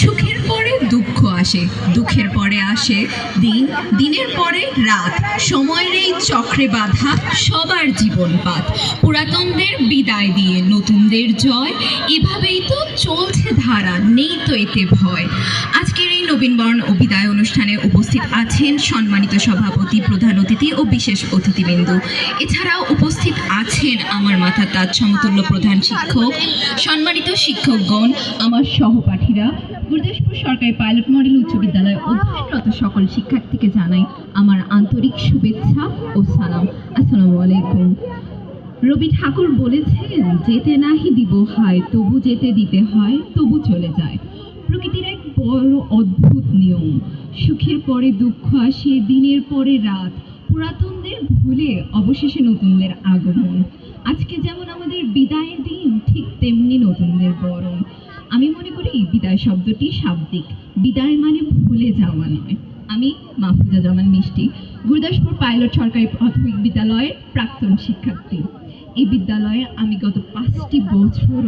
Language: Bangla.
সুখের পরে দুঃখ আসে, দুঃখের পরে আসে দিন, দিনের পরে রাত। সময়ের এই চক্রে বাঁধা সবার জীবন পাত। পুরাতনদের বিদায় দিয়ে নতুনদের জয়, এভাবেই তো চলছে ধারা, নেই তো এতে ভয়। আজকের এই নবীনবরণ ও বিদায় অনুষ্ঠানে উপস্থিত আছেন সম্মানিত সভাপতি, প্রধান অতিথি ও বিশেষ অতিথিবৃন্দ। এছাড়াও উপস্থিত আছেন আমার মাথার তাজ সমতুল্য প্রধান শিক্ষক, সম্মানিত শিক্ষকগণ, আমার সহপাঠীরা। গুরুদাসপুর সরকারি পাইলট মডেল উচ্চ বিদ্যালয়ে অধ্যয়নরত সকল শিক্ষার্থীকে জানাই আমার আন্তরিক শুভেচ্ছা ও সালাম। আসসালামু আলাইকুম। রবি ঠাকুর বলেছেন, যেতে নাহি দিব হায়, তবু যেতে দিতে হয়, তবু চলে যায়। প্রকৃতির এক বড় অদ্ভুত নিয়ম। সুখের পরে দুঃখ আসে, দিনের পরে রাত। পুরাতনদের ভুলে অবশেষে নতুনদের আগমন। আজকে যেমন আমাদের বিদায়ের দিন, ঠিক তেমনি নতুনদের বরণ। আমি মনে করি বিদায় শব্দটি শাব্দিক, বিদায় মানে ভুলে যাওয়া নয়। আমি মাহফুজা জামান মিষ্টি, গুরুদাসপুর পাইলট সরকারি প্রাথমিক বিদ্যালয়ের প্রাক্তন শিক্ষার্থী। এই বিদ্যালয়ে আমি গত 5টি বছর